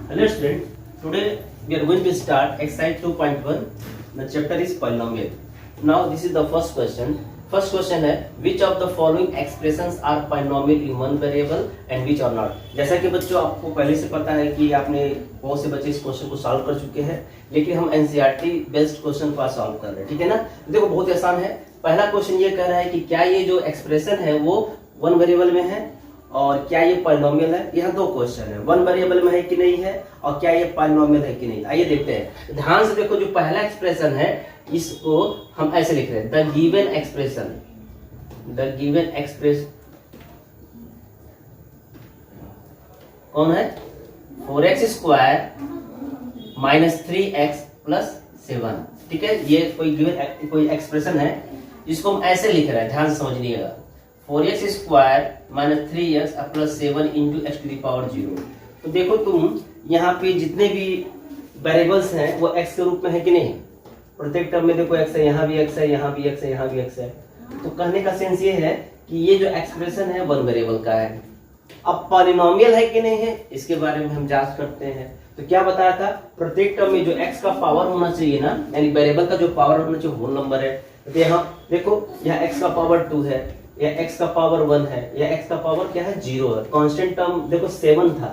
Hello student, today we are going to start exercise 2.1. The chapter is polynomial. Now this is the first question. First question है which of the following expressions are polynomial in one variable and which are not. जैसा कि बच्चों आपको पहले से पता है कि आपने बहुत से बच्चे इस क्वेश्चन को सॉल्व कर चुके हैं, लेकिन हम एनसीईआरटी बेस्ड क्वेश्चन को सॉल्व कर रहे हैं, ठीक है ना। देखो बहुत आसान है। पहला क्वेश्चन ये कह रहा है कि क्या ये जो एक्सप्रेशन है वो वन वेरिएबल में है और क्या ये पॉलिनोमियल है। यहाँ दो क्वेश्चन है, वन वेरिएबल में है कि नहीं है और क्या ये पॉलिनोमियल है कि नहीं। आइए देखते हैं, ध्यान से देखो। जो पहला एक्सप्रेशन है इसको हम ऐसे लिख रहे हैं, the given expression, the given expression कौन है, 4x square minus 3x plus 7, ठीक है। ये कोई गिवन कोई एक्सप्रेशन है, इसको हम ऐसे लिख रहे हैं, ध्यान से समझिएगा। 4x square minus 3x plus 7 into x to the power 0। तो देखो तुम यहाँ पे जितने भी वेरिएबल्स हैं वो x के रूप में है कि नहीं। प्रत्येक टर्म में देखो x है, यहाँ भी x है, यहाँ भी x है, यहाँ भी x है। तो कहने का सेंस ये है कि ये जो एक्सप्रेशन है वन वेरिएबल का है। अब पॉलिनोमियल है कि नहीं है इसके बारे में हम जांच करते हैं। तो क्या बताया था, प्रत्येक टर्म में जो x का पावर होना चाहिए ना, यानी वेरिएबल का जो पावर होना चाहिए होल नंबर है। तो यहाँ देखो, यहाँ x का पावर 2 है, या x का पावर 1 है, या x का पावर क्या है 0 है। कांस्टेंट टर्म देखो 7 था,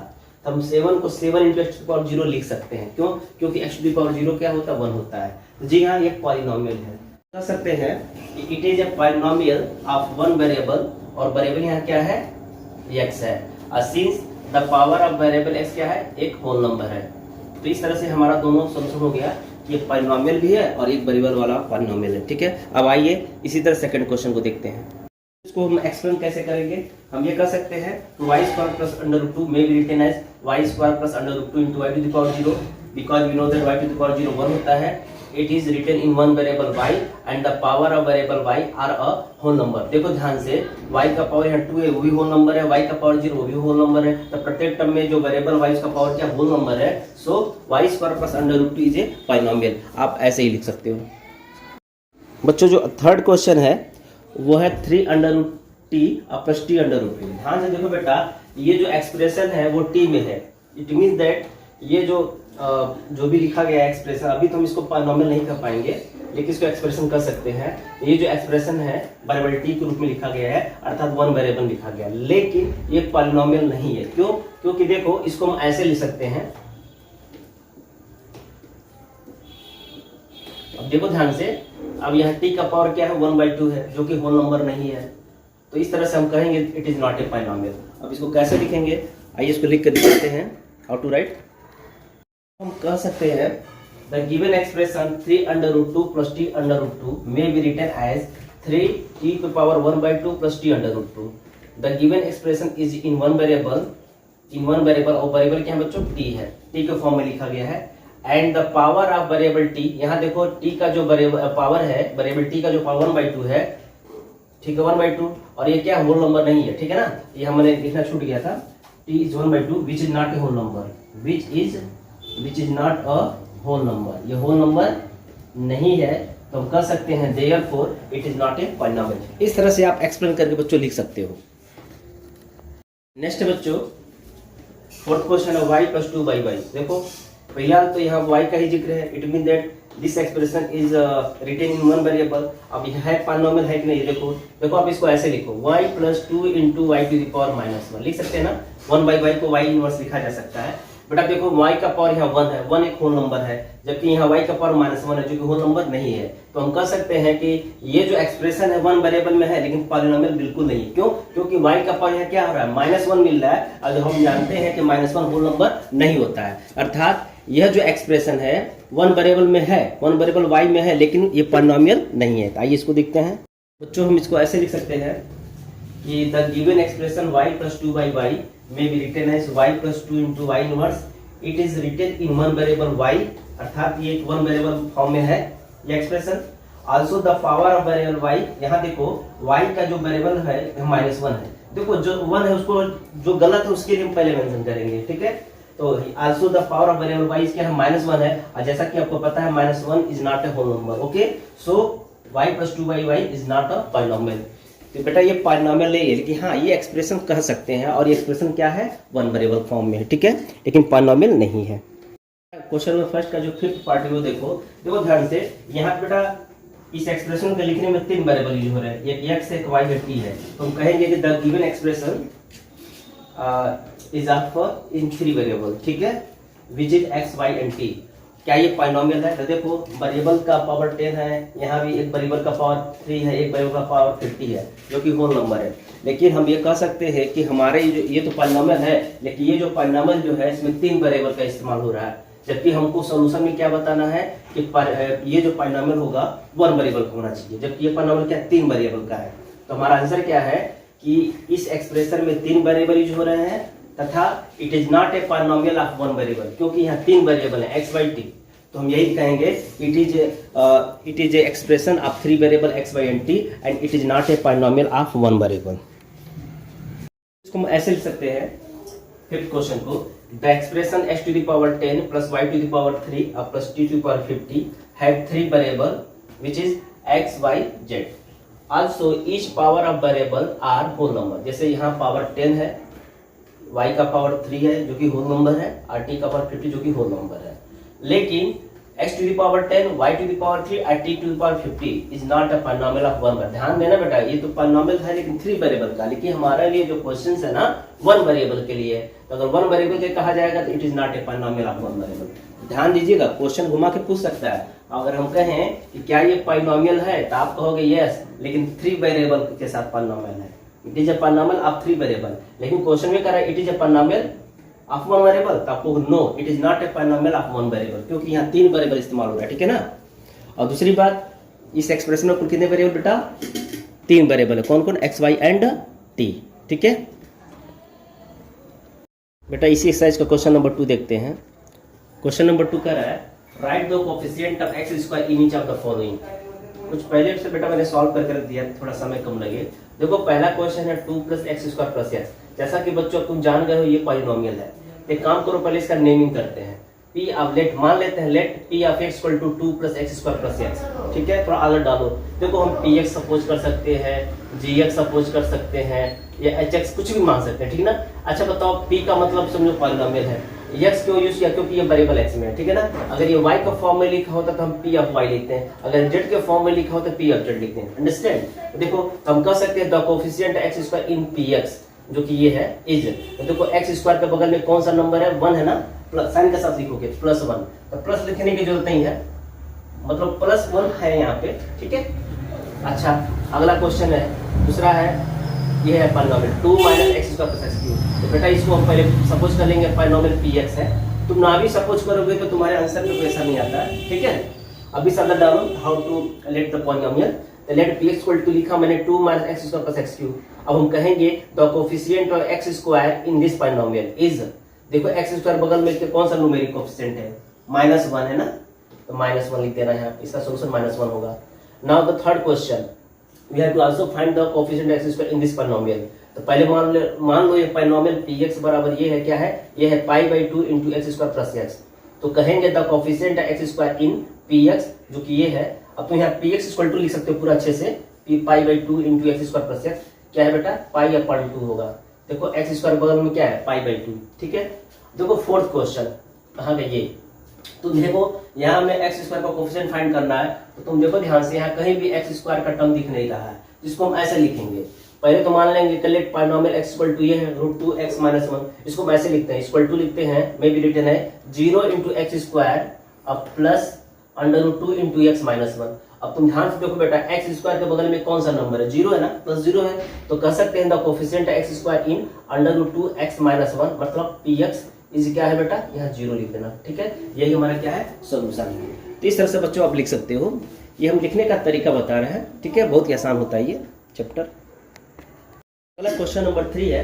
तो हम 7 को 7 into x to the power 0 लिख सकते हैं। क्यों? क्योंकि x टू द पावर 0 क्या होता है, 1 होता है। तो जी हाँ, ये पॉलिनोमियल है। कह सकते हैं कि it is a polynomial of one variable, और वेरिएबल यहाँ क्या है, x है। Since the power of variable x क्या है, एक होल नंबर है। तो इस तरह से हमारा दोनों सोल्यूशन हो गया, ये पॉलिनोमियल भी है और एक वेरिएबल वाला पॉलिनोमियल है, ठीक है। अब आइए इसी तरह सेकंड क्वेश्चन को देखते हैं। इसको हम एक्सप्लेन कैसे करेंगे, हम ये कर सकते हैं y square plus under root 2 में भी written as y square plus under root 2 into y to the power 0, because we know that y to the power 0 1 होता है। It is written in one variable y and the power of variable y are a whole number. देखो ध्यान से, y का power यहाँ 2 है वो भी होल नंबर है, y का पावर 0 वो भी होल नंबर है। तो प्रत्येक टर्म में जो वेरिएबल y का पावर क्या होल नंबर है, so y square plus under root 2 is a polynomial. आप ऐसे ही लिख सकते हो। बच्चों जो थर्ड क्वेश्चन है वो है 3 under root t plus t under root 2। ध्यान से देखो बेटा, ये जो एक्सप्रेशन है वो टी में है। इट मीन्स दैट ये जो भी लिखा गया है एक्सप्रेशन, अभी तो हम इसको पॉलिनोमियल नहीं कर पाएंगे, लेकिन इसको एक्सप्रेशन कर सकते हैं। ये जो एक्सप्रेशन है वेरिएबल टी के रूप में लिखा गया है, अर्थात वन वेरिएबल लिखा गया, लेकिन ये पॉलिनोमियल नहीं है। क्यों? क्योंकि देखो इसको हम ऐसे लिख सकते हैं। अब देखो ध्यान से, अब यहाँ टी का पावर क्या है 1/2 है, जो कि होल नंबर नहीं है। तो इस तरह से हम कहेंगे it is not a polynomial. अब इसको कैसे लिखेंगे, आइए इसको लिख कर दिखाते हैं। हाउ टू राइट, हम कह सकते हैं the given expression 3 under root 2 plus t under root 2 में be written as 3 t to power 1/2 plus t under root 2। The given expression is in one variable, और वेरिएबल क्या है बच्चों, टी है, टी के फॉर्म में लिखा गया है। And the power of variable T, यहाँ देखो टी का जो पावर है, वेरिएबल टी का जो पावर 1/2 है, ठीक है 1/2, और ये क्या होल नंबर नहीं है, ठीक है ना। ये हमने लिखना छूट गया था, t is 1/2 which is not a whole number, which is not a whole number, ये होल नंबर नहीं है। तो हम कह सकते हैं therefore it is not a polynomial. इस तरह से आप एक्सप्लेन करके बच्चों लिख सकते हो। नेक्स्ट बच्चों फोर्थ क्वेश्चन है y प्लस 2y। देखो फिलहाल तो यहाँ y का ही जिक्र है। It mean that this expression is written in one variable. अब यह है पॉलिनोमियल है कि नहीं, देखो आप इसको ऐसे लिखो, y plus 2 into y to the power -1 लिख सकते हैं ना। 1/y को y इनवर्स लिखा जा सकता है। बट अब देखो y का पावर यहाँ 1 है, 1 एक होल नंबर है, जबकि यहाँ y का पावर -1 है जो कि होल नंबर नहीं है। तो हम कह सकते हैं कि ये जो एक्सप्रेशन है वन वेरिएबल में है, लेकिन पॉलिनोमियल बिल्कुल नहीं है। क्यों? क्योंकि y का पावर यहाँ क्या हो रहा है, -1 मिल रहा है, और हम जानते हैं कि -1 होल नंबर नहीं होता है। अर्थात यह जो एक्सप्रेशन है वन वेरिएबल में है, वन वेरिएबल y में है, लेकिन ये पॉलिनोमियल नहीं है। आइए इसको देखते हैं बच्चों। हम इसको ऐसे लिख सकते हैं कि the given expression y plus 2/y में be written as y plus 2 into y inverse. It is written in one variable y, अर्थात ये एक वन वेरिएबल फॉर्म में है ये expression. Also the power of variable y, यहाँ देखो y का जो वेरिएबल है -1 है। देखो जो 1 है उसको, जो गलत है उसके लिए हम पहले मेंशन करेंगे, ठीक है। तो also the power of variable y इसके यहाँ -1 है, और जैसा कि आपको पता है -1 is not a whole number. Okay, so y plus 2/y is not a polynomial. तो बेटा ये पॉलिनोमियल नहीं है, लेकिन हाँ ये एक्सप्रेशन कह सकते हैं, और ये एक्सप्रेशन क्या है, वन वेरिएबल फॉर्म में है, ठीक है, लेकिन पॉलिनोमियल नहीं है। क्वेश्चन नंबर फर्स्ट का जो फिफ्थ पार्ट है वो देखो ध्यान से। यहाँ पे बेटा इस एक्सप्रेशन को लिखने में 3 वेरिएबल यूज हो रहे हैं, एक x एक y एक t है। तो हम कहेंगे कि the given expression is of in 3 variable, ठीक है, which is x y and t। क्या ये पॉलिनोमियल है? तो देखो वेरिएबल का पावर 10 है, यहाँ भी एक वेरिएबल का पावर 3 है, एक वेरिएबल का पावर 50 है, जो कि होल नंबर है। लेकिन हम ये कह सकते हैं कि हमारे ये तो पॉलिनोमियल है, लेकिन ये जो पॉलिनोमियल जो है इसमें 3 वेरिएबल का इस्तेमाल हो रहा है, जबकि हमको सॉल्यूशन में क्या बताना है कि ये जो पॉलिनोमियल होगा 1 वेरिएबल का होना चाहिए, जबकि ये पॉलिनोमियल क्या 3 वेरिएबल का है। तो हमारा आंसर क्या है कि इस एक्सप्रेशन में 3 वेरिएबल यूज हो रहे हैं, तथा it is not a polynomial of 1 variable, क्योंकि यहाँ 3 वेरिएबल है x y t। तो हम यही कहेंगे it is A expression of 3 variable x y and t and it is not a polynomial of 1 variable. इसको हम ऐसे लिख सकते हैं फिफ्थ क्वेश्चन को, the expression x to the power 10 plus y to the power 3 plus t to the power 50 have 3 variable which is x y z, also each power of variable are whole number। जैसे यहाँ power 10 है, y का power 3 है जो कि whole number है, और t का पावर 50 जो कि होल नंबर है, लेकिन x to the power 10, y to the power 3 और t to the power 50 is not a polynomial of 1। ध्यान देना बेटा, ये तो polynomial है लेकिन 3 वेरिएबल का, लेकिन हमारे लिए जो क्वेश्चन है ना 1 वेरिएबल के लिए, तो अगर 1 वेरिएबल के कहा जाएगा तो it is not A polynomial of 1 variable. ध्यान दीजिएगा, क्वेश्चन घुमा के पूछ सकता है। अगर हम कहें कि क्या ये polynomial है तो आप कहोगे यस, लेकिन 3 वेरिएबल के साथ polynomial है, it is a polynomial of 3 variable. लेकिन क्वेश्चन में कह रहा है it is a polynomial of 1 variable, तो आपको know it is not a polynomial of 1 variable, क्योंकि यहाँ 3 वेरिएबल इस्तेमाल हो रहा है, ठीक है ना। और दूसरी बात, इस एक्सप्रेशन में कुल कितने वेरिएबल बेटा, 3 वेरिएबल है, कौन कौन, x y एंड t, ठीक है बेटा। इसी एक्सरसाइज का क्वेश्चन नंबर 2 देखते हैं। क्वेश्चन नंबर 2 कह रहा है right the coefficient of x square in each of the following. कुछ पहले से बेटा मैंने सॉल्व करके रख दिया, थोड़ा समय कम लगे। देखो पहला क्वेश्चन है 2 + x स्क्वायर प्लस x। जैसा कि बच्चों तुम जान गए हो ये पॉलिनोमियल है, एक काम करो पहले इसका नेमिंग करते हैं। p ऑफ लेट मान लेते हैं, let p of x equal to 2 + x square plus x, ठीक है। थोड़ा आगे डालो, देखो हम px सपोज कर सकते हैं, gx सपोज कर सकते हैं, या hx कुछ भी मान सकते हैं, ठीक है ना। अच्छा बताओ p का मतलब समझो पॉलिनोमियल है, x क्यों यूज किया, क्योंकि ये वेरिएबल x में है, ठीक है ना। अगर ये y का फॉर्म में लिखा होता तो हम p ऑफ y लिखते हैं, अगर z के फॉर्म में लिखा होता तो p ऑफ z लिखते हैं, अंडरस्टैंड। देखो हम कह सकते हैं the coefficient x square in px, जो कि ये है इज। तो देखो x स्क्वायर के बगल में कौन सा नंबर है, 1 है ना, प्लस साइन के साथ लिखोगे +1, तो प्लस लिखने की जरूरत नहीं है, मतलब +1 है यहाँ पे, ठीक है। अच्छा अगला क्वेश्चन है, दूसरा है, ये है polynomial 2 - x square plus x3। तो बेटा इसको हम पहले सपोज कर लेंगे पॉलिनोमियल px है, तुम ना भी सपोज करोगे तो तुम्हारे आंसर में कोई ऐसा नहीं आता है, ठीक है। अभी सब डालो how to let the polynomial, let px equal to लिखा मैंने 2 - x स्क्वायर प्लस x3। अब हम कहेंगे the coefficient of x square in this polynomial is, देखो x स्क्वायर बगल में कौन सा न्यूमेरिक कोएफिशिएंट है, -1 है ना, तो -1 लिख देना है, इसका सॉल्यूशन -1 होगा। Now the third question, we have to also find the coefficient x square in this polynomial. तो पहले मान लो ये पॉलिनोमियल px बराबर ये है, क्या है, ये है π/2 * x स्क्वायर प्लस x। तो कहेंगे the coefficient x square in px, जो कि ये है। अब तो यहाँ px इक्वल टू लिख सकते हो पूरा अच्छे से, π/2 * x स्क्वायर प्लस x, क्या है बेटा, π/2 होगा। देखो x स्क्वायर बगल में क्या है, π/2, ठीक है। देखो फोर्थ क्वेश्चन कहाँ गए ये, तो देखो यहाँ में x स्क्वायर का कोएफिशिएंट फाइंड करना है, तो तुम देखो ध्यान से, यहाँ कहीं भी x स्क्वायर का टर्म दिख नहीं रहा है, जिसको हम ऐसे लिखेंगे। पहले तो मान लेंगे कि let polynomial x equal to ये है √2x - 1, इसको हम ऐसे लिखते हैं, इक्वल टू लिखते हैं, मे बी रिटन है 0 * x स्क्वायर अब प्लस √2 * x - 1। अब तुम ध्यान से देखो बेटा x स्क्वायर के बगल में कौन सा नंबर है, 0 है ना, +0 है, तो कह सकते हैं the coefficient x square in √2x - 1, मतलब px इज क्या है बेटा, यहाँ 0 लिख देना, ठीक है। यही हमारा क्या है, सॉल्यूशन। तो इस तरह से बच्चों आप लिख सकते हो, ये हम लिखने का तरीका बता रहे हैं, ठीक है, बहुत ही आसान होता है ये चैप्टर। अगला क्वेश्चन नंबर 3 है,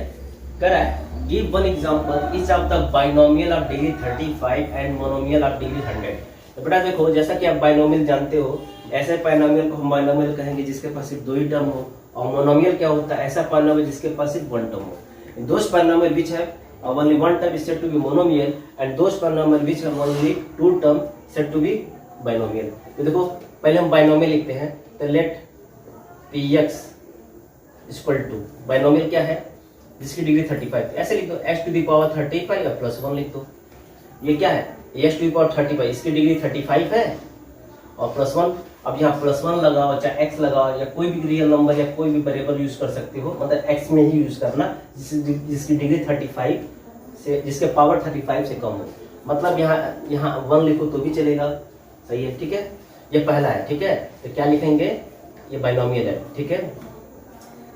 कह रहा है give one example each of the binomial of degree 35 and monomial of degree 100। तो बेटा देखो जैसा कि आप बाइनोमियल जानते हो, ऐसे बाइनोमियल को हम बाइनोमियल कहेंगे जिसके पास सिर्फ 2 ही टर्म हो, और मोनोमियल क्या होता है, ऐसा बाइनोमियल जिसके पास सिर्फ 1 टर्म हो। दोज बाइनोमियल विच है only 1 term is said to be monomial and those polynomial which have only 2 term said to be binomial। तो देखो पहले हम बाइनोमियल लिखते हैं, तो let px equal to binomial क्या है जिसकी डिग्री 35, ऐसे लिख दो x टू द पावर 35 और प्लस 1 लिख दो। ये क्या है x टू द पावर 35, इसकी डिग्री 35 है और प्लस 1। अब यहाँ प्लस 1 लगाओ चाहे x लगाओ या कोई भी रियल नंबर या कोई भी वेरिएबल यूज कर सकते हो, मतलब x में ही यूज करना जिसकी डिग्री 35 से, जिसके पावर 35 से कम हो। मतलब यहाँ 1 लिखो तो भी चलेगा, सही है, ठीक है। ये पहला है, ठीक है। तो क्या लिखेंगे, ये बाइनोमियल है, ठीक है।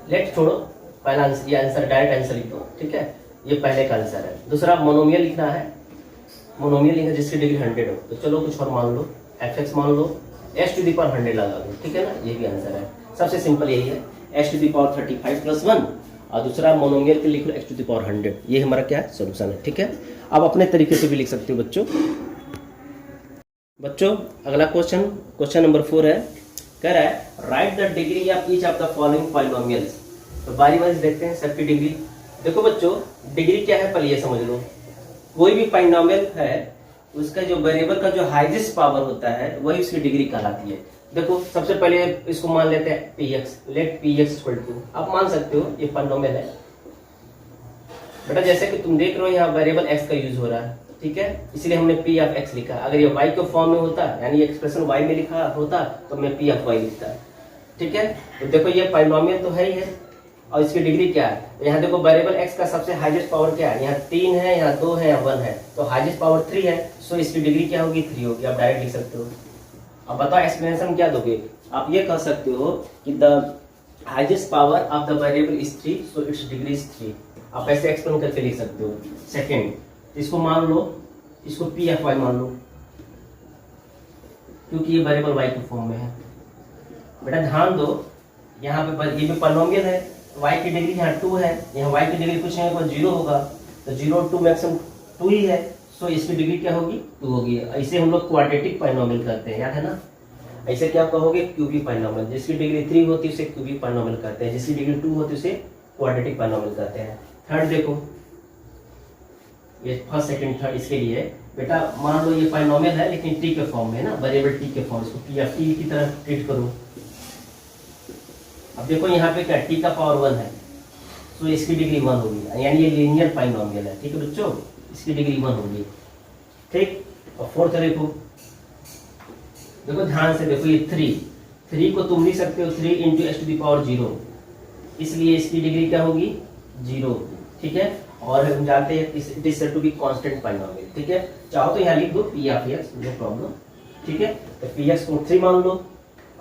लेट छोड़ो, पहला आंसर, ये आंसर डायरेक्ट आंसर लिख दो, ठीक है। ये पहले का आंसर है। दूसरा मोनोमियल लिखना है, मोनोमियल लिखना जिसकी डिग्री 100 हो। तो चलो कुछ और मान लो, fx मान लो, x टू द पावर 100 लगा दो, ठीक है ना। ये भी आंसर है, सबसे सिंपल यही है, x to the power 35 plus 1 और दूसरा मोनोमियल के लिख लो x टू द पावर 100। ये हमारा क्या है, सोल्यूशन है, ठीक है। अब अपने तरीके से भी लिख सकते हो बच्चों। अगला क्वेश्चन नंबर 4 है, कह रहा है right the degree of each of the following polynomials. तो बारी बारी देखते हैं सबकी डिग्री। देखो बच्चों, डिग्री क्या है पहले ये समझ लो। कोई भी पॉलिनोमियल है उसका जो वेरिएबल का जो हाईएस्ट पावर होता है वही उसकी डिग्री कहलाती है। देखो सबसे पहले इसको मान लेते हैं px, let px equal to, आप मान सकते हो ये पॉलिनोमियल है बेटा। जैसे कि तुम देख रहे हो यहाँ वेरिएबल x का यूज हो रहा है, ठीक है, इसलिए हमने p ऑफ x लिखा। अगर ये y के फॉर्म में होता, यानी एक्सप्रेशन y में लिखा होता तो मैं p ऑफ y लिखता, ठीक है। तो देखो ये पॉलिनोमियल तो है ही है और इसकी डिग्री क्या है। यहाँ देखो वेरिएबल x का सबसे हाईएस्ट पावर क्या है, यहाँ 3 है, यहाँ 2 है, यहाँ 1 है, तो हाईएस्ट पावर 3 है। सो इसकी डिग्री क्या होगी, 3 होगी। आप डायरेक्ट लिख सकते हो। अब बताओ एक्सप्लेनेशन क्या दोगे, आप ये कह सकते हो कि the highest power of the variable is 3, so it's degree is 3। आप ऐसे एक्सप्लेन करके लिख सकते हो। सेकेंड, इसको मान लो, इसको पी एफ वाई मान लो, क्योंकि ये वेरिएबल वाई के फॉर्म में है। बेटा ध्यान दो, यहाँ पे ये भी पॉलिनोमियल है, y की डिग्री यहाँ 2 है, यहाँ y की डिग्री कुछ नहीं होगा 0 होगा, तो 0 2 मैक्सिमम 2 ही है। सो इसकी डिग्री क्या होगी, 2 होगी। ऐसे हम लोग क्वाड्रेटिक पॉलिनोमियल करते हैं, याद है ना। ऐसे क्या कहोगे, क्यूबिक पॉलिनोमियल। जिसकी डिग्री 3 होती है उसे क्यूबिक पॉलिनोमियल करते हैं, जिसकी डिग्री 2 होती है उसे क्वाड्रेटिक पॉलिनोमियल करते हैं। थर्ड देखो, ये फर्स्ट सेकंड थर्ड इसके लिए बेटा, मान लो ये पॉलिनोमियल है लेकिन t के फॉर्म में है ना, वेरिएबल t के फॉर्म, इसको p ऑफ t की तरह ट्रीट करो। अब देखो यहाँ पे क्या, t का पावर 1 है, तो इसकी डिग्री 1 होगी, यानी ये लीनियर पॉलिनोमियल है, ठीक है बच्चों, इसकी डिग्री 1 होगी, ठीक। और फोर्थ देखो ध्यान से देखो, ये 3 को तुम लिख सकते हो 3 into x to the power 0, इसलिए इसकी डिग्री क्या होगी, 0, ठीक है। और हम जानते हैं it is said to be constant polynomial, ठीक है। चाहो तो यहाँ लिख दो p of x, no problem, ठीक है। तो px को 3 मान लो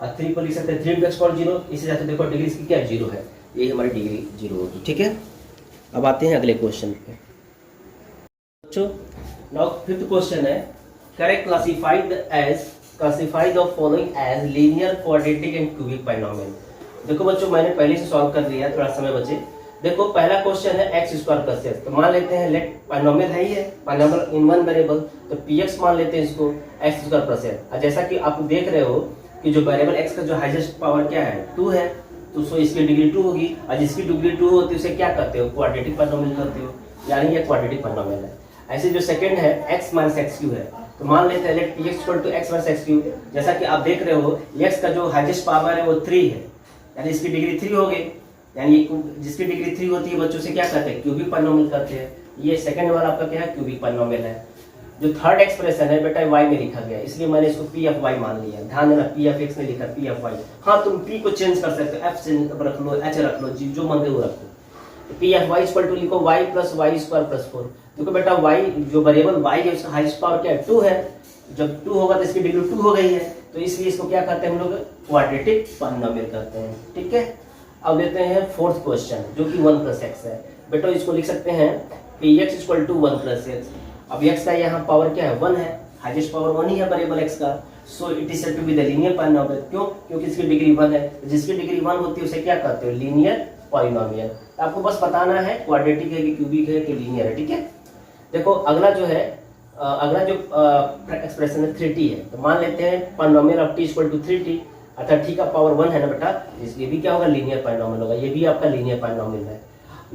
और 3 को लिख सकते हैं 3 इंटू एक्स पावर 0, इसे जाते देखो डिग्री इसकी क्या, 0 है, ये हमारी डिग्री 0 होगी, ठीक है। अब आते हैं अगले क्वेश्चन पे बच्चों। नाउ फिफ्थ क्वेश्चन है, correct classify the following as linear, quadratic and cubic polynomial. देखो बच्चों मैंने पहले से सॉल्व कर लिया, थोड़ा समय बचे। देखो पहला क्वेश्चन है x स्क्वायर प्लस x, तो मान लेते हैं लेट पॉलिनोमियल है ही है, पॉलिनोमियल इन वन वेरिएबल, तो px मान लेते हैं इसको x स्क्वायर प्लस x। जैसा कि आप देख रहे हो कि जो वेरिएबल x का जो हाईएस्ट पावर क्या है, 2 है, तो सो इसकी डिग्री 2 होगी, और जिसकी डिग्री 2 होती है उसे क्या करते हो, क्वाड्रेटिक पॉलिनोमियल करते हो, यानी ये क्वाड्रेटिक पॉलिनोमियल है। ऐसे जो सेकंड है x माइनस एक्स क्यू है, तो मान लेते हैं let px equal to x minus x cube. जैसा कि आप देख रहे हो x का जो हाईएस्ट पावर है वो 3 है, यानी इसकी डिग्री 3 हो गई, यानी जिसकी डिग्री 3 होती है बच्चों से क्या करते हैं, क्यूबिक पॉलिनोमियल करते हैं। ये सेकंड वाला आपका क्या है, क्यूबिक पॉलिनोमियल है। जो थर्ड एक्सप्रेशन है बेटा y में लिखा गया, इसलिए मैंने इसको p ऑफ y मान लिया। ध्यान देना, p ऑफ x में लिखा p ऑफ y। हाँ तुम p को चेंज कर सकते हो, f चेंज रख लो, h रख लो, जो मन वो रखो। p of y equal to लिखो y plus y square plus 4। देखो बेटा y जो वेरिएबल y है उसका हाईएस्ट पावर क्या है, 2 है। जब 2 होगा तो इसकी डिग्री 2 हो गई है, तो इसलिए इसको क्या करते हैं हम लोग, क्वाड्रेटिक पॉलिनोमियल करते हैं, ठीक है। अब लेते हैं फोर्थ क्वेश्चन जो कि 1 प्लस एक्स है। बेटा इसको लिख सकते हैं px equal to 1 plus x. अब x का यहाँ पावर क्या है, 1 है, हाईएस्ट पावर 1 ही है वेरिएबल x का, so it is said to be the linear polynomial. क्यों, क्योंकि इसकी डिग्री 1 है, जिसकी डिग्री 1 होती है उसे क्या करते हो, लीनियर पॉलिनोमियल। आपको बस बताना है क्वाड्रेटिक है कि क्यूबिक है कि लीनियर है, ठीक है। देखो अगला जो है, अगला जो एक्सप्रेशन है 3t है, तो मान लेते हैं polynomial of t equal to 3t, अर्थात t का पावर 1 है ना बेटा, ये भी क्या होगा, लीनियर पॉलिनोमियल होगा, ये भी आपका लीनियर पॉलिनोमियल है।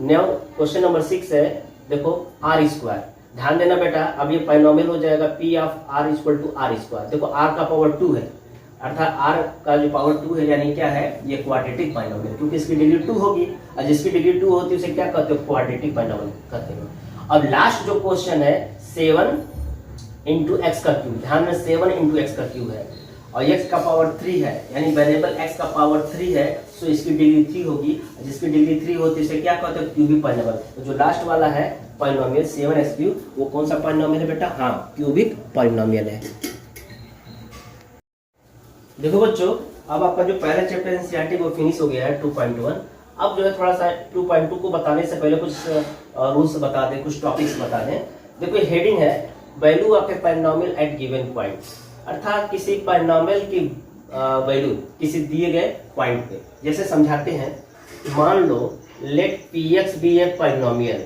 नाउ क्वेश्चन नंबर 6 है, देखो r स्क्वायर। ध्यान देना बेटा, अब ये पॉलिनोमियल हो जाएगा p of r equal to r square. देखो r का पावर 2 है अर्थात r का जो पावर 2 है यानी क्या है, ये क्वाड्रेटिक बाइनोमियल, क्योंकि इसकी डिग्री 2 होगी और जिसकी डिग्री 2 होती है उसे क्या कहते हो, क्वाड्रेटिक बाइनोमियल कहते हैं। अब लास्ट जो क्वेश्चन है 7 इंटू एक्स का क्यूब, ध्यान में 7 इंटू एक्स का क्यूब है और x का पावर 3 है, यानी वेरिएबल x का पावर 3 है, सो इसकी डिग्री 3 होगी, जिसकी डिग्री 3 होती है इसे क्या कहते हैं, क्यूबिक पॉलिनोमियल। तो जो लास्ट वाला है पॉलिनोमियल 7x क्यूब, वो कौन सा पॉलिनोमियल है बेटा, हाँ क्यूबिक पॉलिनोमियल है। देखो बच्चों, अब आपका जो पहला चैप्टर एनसीईआरटी वो फिनिश हो गया है 2.1। अब जो है थोड़ा सा 2.2 को बताने से पहले कुछ रूल्स बता दें, कुछ टॉपिक्स बता दें। देखो हेडिंग है value of a polynomial at given point, अर्थात किसी पॉलिनोमियल की वैल्यू किसी दिए गए पॉइंट पे। जैसे समझाते हैं, मान लो let px be a polynomial,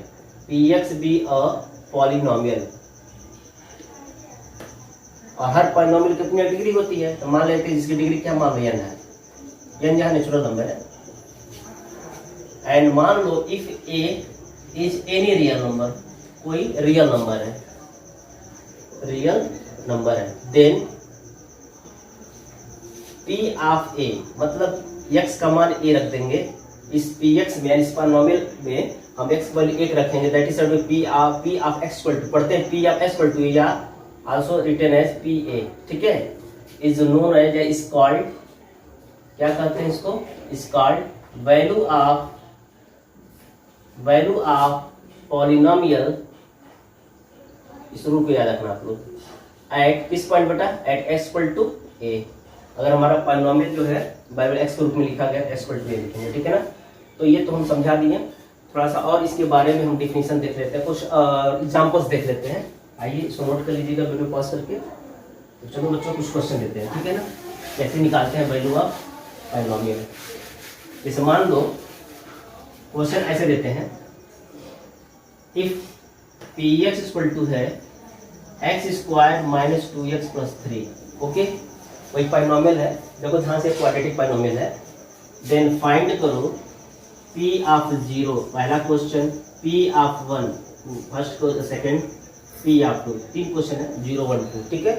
px be a polynomial, और हर पॉलिनोमियल कितनी डिग्री होती है, तो मान लेते हैं जिसकी डिग्री क्या मान लो n है, n यहाँ नेचुरल नंबर है। एंड मान लो if a is any real number, कोई रियल नंबर है, रियल नंबर है, देन p ऑफ a, मतलब x का मान a रख देंगे इस px में, इस पॉलिनोमियल में हम x की वैल्यू 1 रखेंगे, that is p of x equal to, पढ़ते हैं p of x equal to या आल्सो रिटन एज pa, ठीक है, is known as, is called, क्या कहते हैं इसको, is called value of polynomial, इस रूप को याद रखना आप लोग, एट किस पॉइंट बेटा, at x equal to a। अगर हमारा पॉलिनोमियल जो है वैल्यू x के रूप में लिखा गया x इक्वल टू a लिखेंगे, ठीक है ना। तो ये तो हम समझा दिए, थोड़ा सा और इसके बारे में हम डिफिनीशन देख लेते हैं, कुछ एग्जांपल्स देख लेते हैं। आइए इसको नोट कर लीजिएगा वीडियो पॉज करके। तो चलो बच्चों कुछ क्वेश्चन देते हैं, ठीक है ना, कैसे निकालते हैं वैल्यू ऑफ पॉलिनोमियल। जैसे मान लो क्वेश्चन ऐसे देते हैं, इफ px इक्वल टू है x स्क्वायर माइनस 2x प्लस 3, ओके, वही पॉलिनोमियल है, देखो ध्यान से क्वाड्रेटिक पॉलिनोमियल है। देन फाइंड करो p ऑफ 0, पहला क्वेश्चन, p ऑफ 1 फर्स्ट को, सेकंड p ऑफ 2, 3 क्वेश्चन है 0 1 2, ठीक है।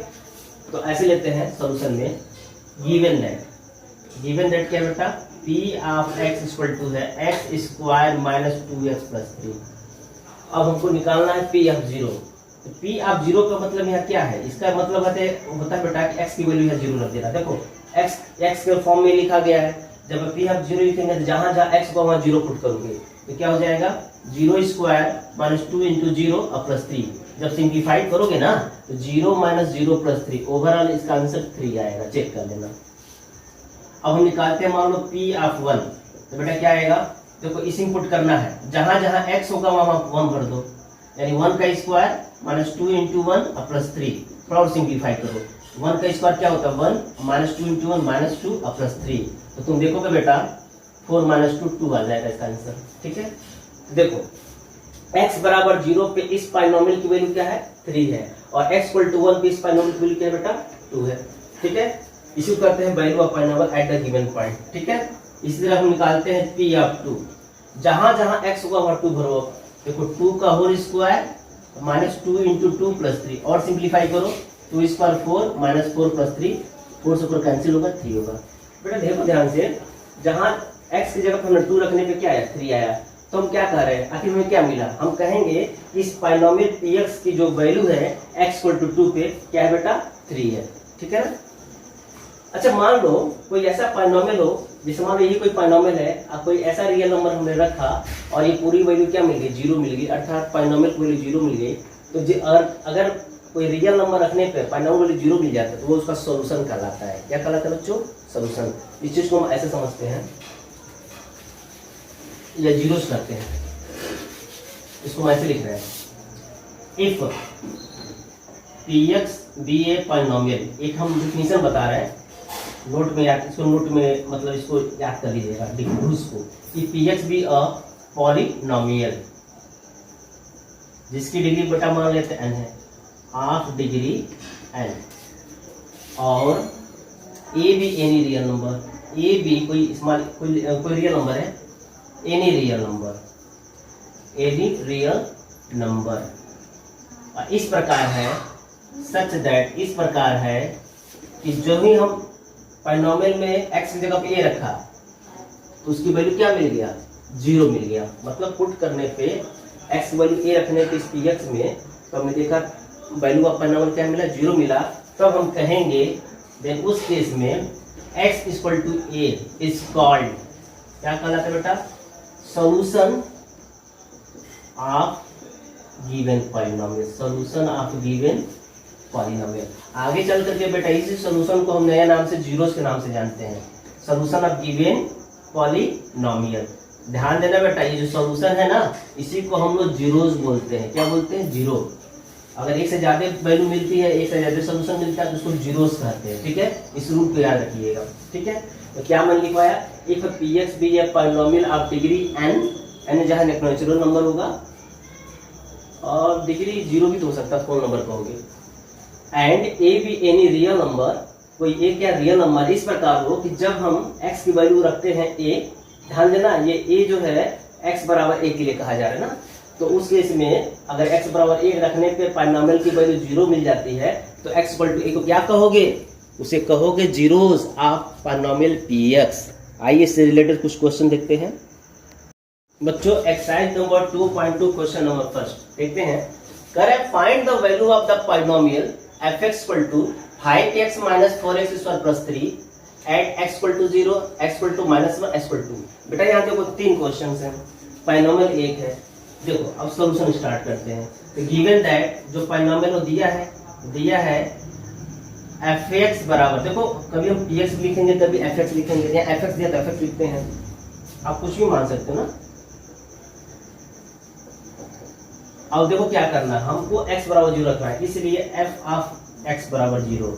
तो ऐसे लेते हैं सॉल्यूशन में, गिवन दैट क्या बेटा, p of x equal to है x स्क्वायर माइनस 2x प्लस 3। अब हमको निकालना है p ऑफ 0, तो p ऑफ 0 का मतलब यहाँ क्या है, इसका मतलब होता है बेटा कि x की वैल्यू यहाँ 0 रख देना। देखो x के फॉर्म में लिखा गया है, जब p ऑफ 0 लिखेंगे तो जहां जहां x को वहां 0 पुट करोगे तो क्या हो जाएगा, 0 स्क्वायर माइनस 2 इंटू 0 और प्लस 3। जब सिंप्लीफाइड करोगे ना तो 0 माइनस 0 प्लस 3, ओवरऑल इसका आंसर 3 आएगा, चेक कर लेना। अब हम निकालते हैं, मान लो p ऑफ 1, तो बेटा क्या आएगा, देखो इस इनपुट करना है, जहां जहां x होगा वहां 1 भर दो, यानी 1 का स्क्वायर माइनस 2 इंटू 1 और प्लस 3, थोड़ा और सिंप्लीफाई करो, 1 का स्क्वायर क्या होता है 1 माइनस 2 इंटू 1 माइनस 2 और प्लस 3, तो तुम देखोगे बेटा 4 माइनस 2 2 आ जाएगा इसका आंसर, ठीक है। देखो x बराबर 0 पे इस पॉलिनोमियल की वैल्यू क्या है, 3 है, और x इक्वल टू 1 पे इस पॉलिनोमियल की वैल्यू क्या है बेटा, 2 है, ठीक है। इसी करते हैं value of polynomial at the given point, ठीक है। इसी तरह हम निकालते हैं p ऑफ 2, जहां जहां x होगा वहां 2 भरो। देखो 2 का whole square minus 2 into 2 plus 3, और सिंप्लीफाई करो, 2 स्क्वायर 4 माइनस 4 प्लस 3, 4 से 4 कैंसिल होगा, 3 होगा। बेटा देखो ध्यान से, जहां x की जगह पर हमने 2 रखने पे क्या आया, 3 आया, तो हम क्या कह रहे हैं, आखिर में क्या मिला, हम कहेंगे इस पॉलिनोमियल px की जो वैल्यू है x इक्वल टू 2 पे क्या है बेटा, 3 है, ठीक है ना। अच्छा मान लो कोई ऐसा पॉलिनोमियल हो, जैसे मान लो ये कोई पॉलिनोमियल है और कोई ऐसा रियल नंबर हमने रखा और ये पूरी वैल्यू क्या मिल गई, 0 मिल गई, अर्थात पॉलिनोमियल की वैल्यू 0 मिल गई। तो अगर कोई रियल नंबर रखने पे पॉलिनोमियल वैल्यू 0 मिल जाता है तो वो उसका सॉल्यूशन कहलाता है। क्या कहलाता है बच्चों, सॉल्यूशन। इस चीज को हम ऐसे समझते हैं या जीरोस करते हैं, इसको हम ऐसे लिख रहे हैं, if px be a polynomial, एक हम डिफिनीशन बता रहे हैं, नोट में याद, इसको नोट में मतलब इसको याद कर लीजिएगा रूल्स को, कि px बी अ पॉलिनोमियल जिसकी डिग्री बेटा मान लेते हैं n है, हाफ डिग्री n, और a भी एनी रियल नंबर, a भी कोई रियल नंबर है, एनी रियल नंबर, और इस प्रकार है, सच दैट, इस प्रकार है कि जो भी हम पॉलिनोमियल में x की जगह पे a रखा तो उसकी वैल्यू क्या मिल गया, 0 मिल गया। मतलब पुट करने पे x की वैल्यू a रखने पे इस px में तो हमने देखा वैल्यू ऑफ पॉलिनोमियल क्या मिला, 0 मिला। तब हम कहेंगे देन उस केस में x equal to a is called, क्या कहलाता है बेटा, solution of given polynomial, solution of given polynomial. आगे चल करके बेटा इसी सॉल्यूशन को हम नया नाम से जीरोस के नाम से जानते हैं, सॉल्यूशन ऑफ गिवन पॉलिनोमियल। ध्यान देना बेटा, ये जो सॉल्यूशन है ना इसी को हम लोग जीरोस बोलते हैं। क्या बोलते हैं, जीरो। अगर एक से ज्यादा वैल्यू मिलती है, एक से ज्यादा सॉल्यूशन मिलता है तो उसको जीरोस कहते हैं। ठीक है, इस रूल को याद रखिएगा। ठीक है, तो क्या मन लिखवाया, if px be a polynomial of degree n जहाँ नेचुरल नंबर होगा और डिग्री 0 भी तो हो सकता है, कौन नंबर कहोगे, and a be any real number, कोई एक क्या रियल नंबर इस प्रकार हो कि जब हम x की वैल्यू रखते हैं a, ध्यान देना ये a जो है x बराबर a के लिए कहा जा रहा है ना, तो उस केस में अगर x बराबर 1 रखने पे पॉलिनोमियल की वैल्यू 0 मिल जाती है तो x इक्वल टू a को क्या कहोगे, उसे कहोगे जीरोस ऑफ पॉलिनोमियल px। आइए इससे रिलेटेड कुछ क्वेश्चन देखते हैं बच्चों। Exercise number 2.2 question number first देखते हैं। Correct, find the value of the polynomial f(x) equal to 5x minus 4x square plus 3 at x equal to 0, x equal to minus 1, x equal to. बेटा यहाँ देखो 3 question हैं, polynomial 1 है। देखो अब solution start करते हैं। तो गिवन दैट जो पॉलिनोमियल दिया है f(x) बराबर, देखो कभी हम px लिखेंगे कभी f(x) लिखेंगे, या f(x) दिया तो f(x) लिखते हैं, आप कुछ भी मान सकते हो ना। अब देखो क्या करना, हमको x बराबर 0 रखना है, इसलिए f ऑफ x बराबर 0,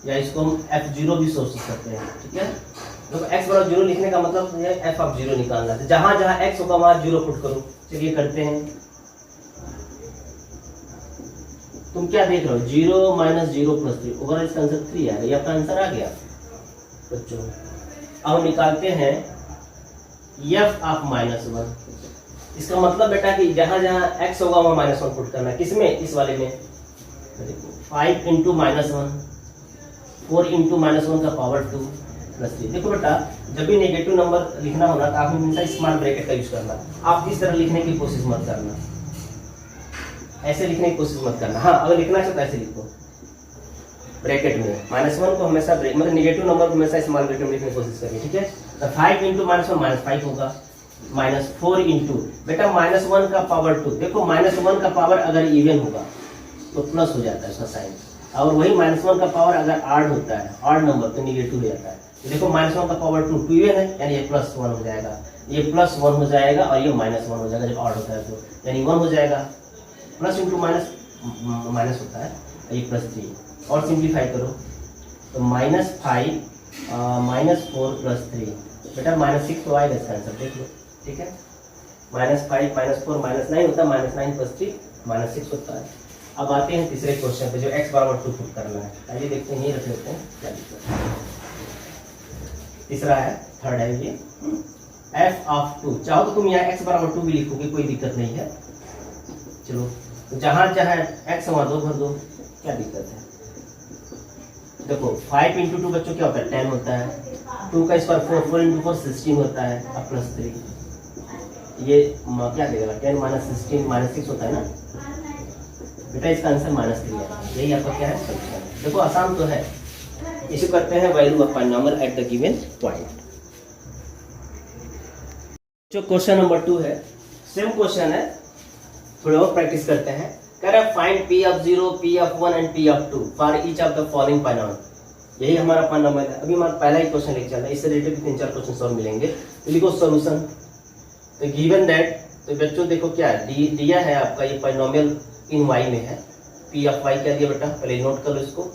या इसको हम f0 भी सोच सकते हैं। ठीक है, देखो x बराबर 0 लिखने का मतलब है f ऑफ 0 निकालना है। जहां जहां x होगा वहां 0 पुट करो। चलिए करते हैं। तुम क्या देख रहे हो, 0 माइनस 0 प्लस 3, ओवरऑल इसका आंसर 3 आएगा। ये आपका आंसर आ गया बच्चों। अब निकालते हैं f ऑफ -1। इसका मतलब बेटा कि जहां जहां x होगा वहां -1 पुट करना है। किसमें, इस वाले में। देखो 5 इंटू -1, 4 इंटू -1 का पावर 2 प्लस 3। देखो बेटा जब भी नेगेटिव नंबर लिखना होना तो आप हमेशा स्मॉल ब्रैकेट का यूज करना। आप इस तरह लिखने की कोशिश मत करना, ऐसे लिखने की कोशिश मत करना। हाँ, अगर लिखना चाहो तो ऐसे लिखो ब्रैकेट में। -1 को हमेशा मतलब नेगेटिव नंबर को हमेशा स्मॉल ब्रैकेट में लिखने की कोशिश करिए। ठीक है, तो 5 इंटू -1 -5 होगा, -4 इंटू बेटा -1 का पावर 2। देखो -1 का पावर अगर इवन होगा तो प्लस हो जाता है उसका साइन, और वही -1 का पावर अगर ऑड होता है, ऑड नंबर तो निगेटिव हो जाता है। तो देखो -1 का पावर 2 इवन है, यानी ये +1 हो जाएगा, ये +1 हो जाएगा और ये -1 हो जाएगा जब ऑड होता है तो, यानी 1 हो जाएगा। प्लस इंटू माइनस होता है, ये +3। और सिंप्लीफाई करो तो -5 -4 प्लस 3, बेटा -6 तो आएगा इसका आंसर, देख लो। ठीक है, -5 -4 -9 होता है, -9 प्लस 3 -6 होता है। अब आते हैं तीसरे क्वेश्चन पे जो x बराबर 2 पुट करना है। आइए देखते हैं, ये रख लेते हैं क्या दिक्कत है। तीसरा है, थर्ड है ये, f ऑफ 2। चाहो तो तुम यहाँ x बराबर 2 भी लिखोगे, कोई दिक्कत नहीं है। चलो जहां जहां x वहां 2 भर दो, क्या दिक्कत है। देखो 5 इंटू 2 बच्चों क्या होता है, 10 होता है। 2 का स्क्वायर 4, 4 इंटू 4 16 होता है, अब प्लस 3, ये क्या देगा 10 -16 -6 होता है ना बेटा, इसका आंसर -3 है। यही आपका क्या है, सॉल्यूशन। देखो आसान तो है। इसे करते हैं value of polynomial at the given point. जो क्वेश्चन नंबर 2 है, सेम क्वेश्चन है, थोड़ा और प्रैक्टिस करते हैं। कह रहा है find p of 0, p of 1 and p of 2 for each of the following polynomial. यही हमारा पॉलिनोमियल है। अभी हमारा पहला ही क्वेश्चन लेके चल रहा है, इससे रिलेटेड 3-4 क्वेश्चन और मिलेंगे। तो लिखो सॉल्यूशन। तो गिवन दैट, तो बच्चों देखो क्या दिया है आपका, ये पॉलिनोमियल इन y में है। p ऑफ y क्या दिया बेटा, पहले नोट कर लो इसको।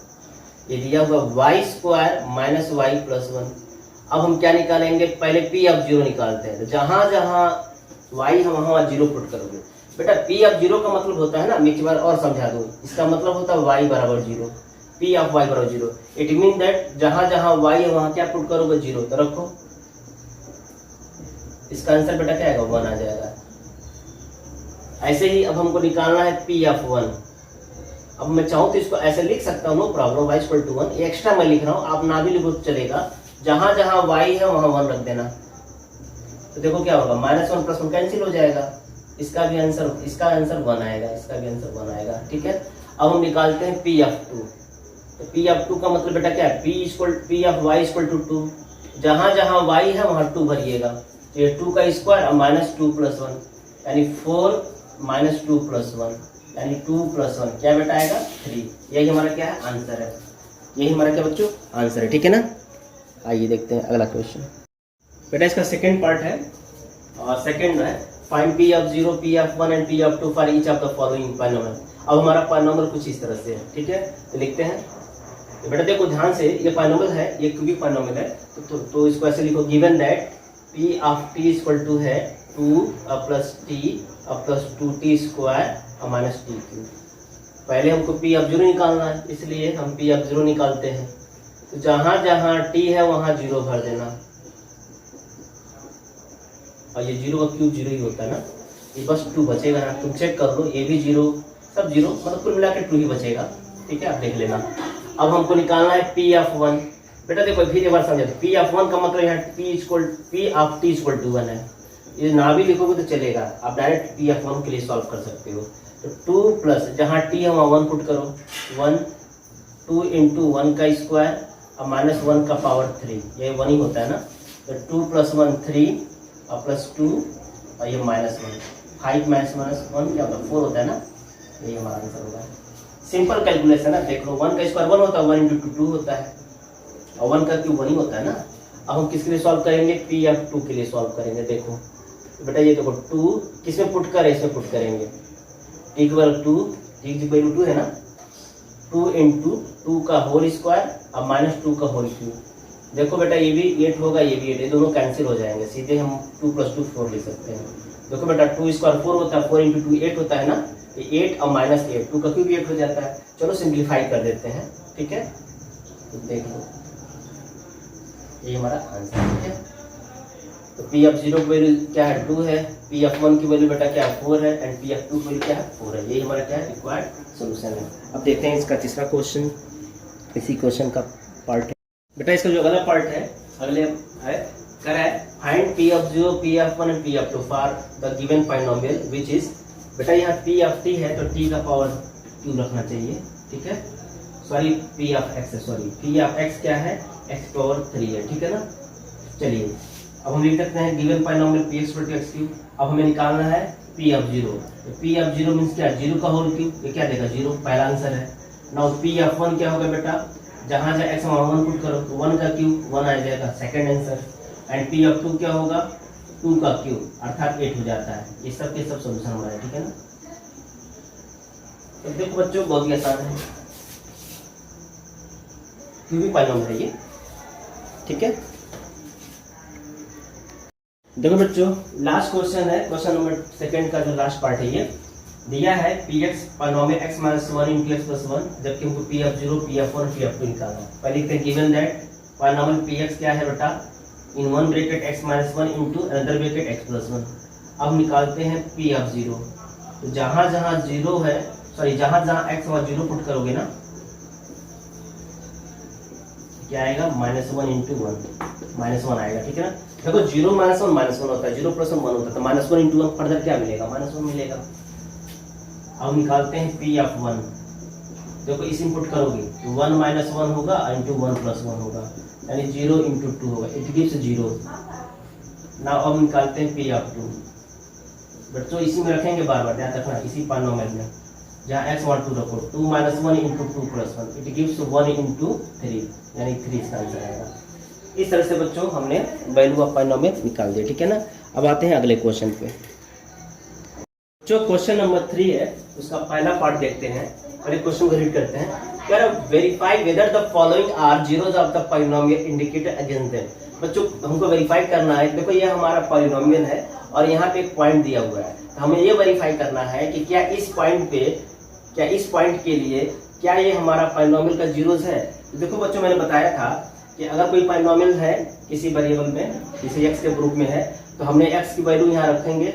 ये दिया हुआ y square minus y plus 1। अब हम क्या निकालेंगे, पहले p ऑफ 0 निकालते हैं। तो जहां जहां y हम वहां 0 पुट करोगे बेटा। p ऑफ 0 का मतलब होता है ना, मैं एक बार और समझा दूं, इसका मतलब होता है y बराबर 0, p ऑफ y बराबर 0। इट मीन दैट जहां जहां y है वहां क्या पुट करोगे, 0 तो रखो। इसका आंसर बेटा क्या आएगा, 1 आ जाएगा। ऐसे ही अब हमको निकालना है p ऑफ 1। अब मैं चाहूँ तो इसको ऐसे लिख सकता हूँ, no problem, y equal to 1। ये एक्स्ट्रा मैं लिख रहा हूँ, आप ना भी लिखो तो चलेगा। जहां जहां y है वहां 1 रख देना, तो देखो क्या होगा, -1 + 1 कैंसिल हो जाएगा। इसका भी आंसर 1 आएगा, इसका भी आंसर 1 आएगा। ठीक है, अब हम निकालते हैं P(2). तो P(2) का मतलब बेटा क्या है, P of y equal to 2। जहां जहां y है वहां 2 भरिएगा, तो ये 2 का स्क्वायर और -2 + 1 यानी 4 - 2 + 1 यानी 2 + 1 क्या बेटा आएगा 3। यही हमारा क्या है आंसर है, यही हमारा क्या बच्चों आंसर है। ठीक है ना, आइए देखते हैं अगला क्वेश्चन। बेटा इसका सेकंड पार्ट है, और सेकंड है find P(0), P(1) and P(2) for each of the following polynomial. अब हमारा पॉलिनोमियल कुछ इस तरह से है। ठीक है, तो लिखते हैं। तो बेटा देखो ध्यान से, ये पॉलिनोमियल है, ये क्यूबिक पॉलिनोमियल है, तो इसको ऐसे लिखो, given that P(t) equal to है 2 + t + 2t² - t³। पहले हमको P(0) निकालना है, इसलिए हम P(0) निकालते हैं। तो जहां जहां t है वहां 0 भर देना, और ये 0 का क्यूब 0 ही होता है ना, ये बस 2 बचेगा ना, तुम चेक कर लो, ये भी 0, सब 0, मतलब कुल मिला के 2 ही बचेगा। ठीक है, आप देख लेना। अब हमको निकालना है P(1). बेटा देखो फिर एक बार समझा, P(1) का मतलब यहाँ P(t) इक्वल टू 1 है। ये ना भी लिखोगे तो चलेगा, आप डायरेक्ट P(1) के लिए सॉल्व कर सकते हो। तो 2 प्लस जहाँ t है वहाँ 1 पुट करो, 1 2 × 1 का स्क्वायर और -1 का पावर 3, ये 1 ही होता है ना। तो 2 + 1 3 और +2 और ये -1, 5 - 1 क्या होता है 4 होता है ना, यही हमारा आंसर होगा। सिंपल कैलकुलेशन है, देख लो, 1 का स्क्वायर 1 होता है, 1 × 2 होता है, और 1 का क्यूब 1 ही होता है ना। अब हम किसके लिए सॉल्व करेंगे, P(2) के लिए सॉल्व करेंगे। देखो तो बेटा ये देखो 2 किसमें पुट करें, इसमें पुट करेंगे, t = 2, t = 2 है ना, 2 × 2 का होल स्क्वायर और -2 का होल क्यूब। देखो बेटा ये भी 8 होगा, ये भी 8, ये दोनों कैंसिल हो जाएंगे, सीधे हम 2 + 2 4 लिख सकते हैं। देखो बेटा 2² 4 होता है, 4 × 2 8 होता है ना, ये 8 और -8, 2 का क्यूब 8 हो जाता है। चलो सिंप्लीफाई कर देते हैं। ठीक है, तो देख लो ये हमारा आंसर है। तो P(0) की वैल्यू क्या है 2 है, P(1) की वैल्यू बेटा क्या है 4 है, एंड P(2) की वैल्यू क्या है 4 है। यही हमारा क्या है रिक्वायर्ड सॉल्यूशन है। अब देखते हैं इसका तीसरा क्वेश्चन, इसी क्वेश्चन का पार्ट है। बेटा इसका जो अगला पार्ट है, अगले है कर है find P(0), P(1) and P(2) for the given polynomial which is. बेटा यहाँ P(t) है तो t का पावर क्यूब रखना चाहिए। ठीक है, सॉरी P(x) है, सॉरी P(x) क्या है x⁴ है। ठीक है ना, चलिए अब हम लिख सकते हैं गिवन पॉलिनोमियल P(x) = x³। अब हमें निकालना है P(0). तो P(0) मींस क्या, 0 का होल क्यूब, ये क्या देगा 0, पहला आंसर है। नाउ P(1) क्या होगा बेटा, जहां जहां x वहां 1 पुट करो, तो 1 का क्यूब 1 आ जाएगा, सेकंड आंसर। एंड P(2) क्या होगा 2 का क्यूब अर्थात 8 हो जाता है। ये सब के सब सॉल्यूशन हमारा, ठीक है ना। तो देखो बच्चों बहुत ही आसान है, क्यूबिक पॉलिनोमियल है ये। ठीक है, देखो बच्चों लास्ट क्वेश्चन है, क्वेश्चन नंबर सेकंड का जो लास्ट पार्ट है, ये दिया है Px पॉलिनोमियल x - 1 × x + 1, जबकि हमको P(0), P(1) P(2) निकालना है। पहले लिखते हैं गिवन दैट पॉलिनोमियल Px क्या है बेटा, in one bracket x - 1 × another bracket x + 1। अब निकालते हैं P(0). तो जहां जहां 0 है, सॉरी जहां जहां x वहां 0 पुट करोगे ना, क्या आएगा -1 × 1 -1 आएगा। ठीक है ना, देखो 0 - 1 -1 होता है, 0 + 1 1 होता है, तो -1 × 1 फर्दर क्या मिलेगा -1 मिलेगा। अब निकालते हैं P(1). देखो इस इनपुट करोगे तो 1 - 1 होगा × 1 + 1 होगा, यानी 0 × 2 होगा, इट गिव्स 0। नाउ अब निकालते हैं P(2). बच्चों इसी में रखेंगे, बार बार ध्यान रखना, इसी पॉलिनोमियल में जहाँ x 1 2 रखो, 2 - 1 × 2 + 1, इट गिव्स 1 × 3, यानी 3 इसका आंसर आएगा। इस तरह से बच्चों हमने वैल्यू ऑफ पॉलिनोमियल निकाल दिया। ठीक है ना, अब आते हैं अगले क्वेश्चन पे। जो क्वेश्चन नंबर 3 है उसका पहला पार्ट देखते हैं, पहले क्वेश्चन को रीड करते हैं। कह रहा है verify whether the following are zeros of the polynomial indicated against them. बच्चों हमको वेरीफाई करना है, देखो ये हमारा पॉलिनोमियल है और यहाँ पे एक पॉइंट दिया हुआ है, तो हमें ये वेरीफाई करना है कि क्या इस पॉइंट के लिए क्या ये हमारा पॉलिनोमियल का जीरोस है। तो देखो बच्चों मैंने बताया था कि अगर कोई पॉलिनोमियल है किसी वेरिएबल में, किसी x के ग्रुप में है, तो हमने x की वैल्यू यहाँ रखेंगे,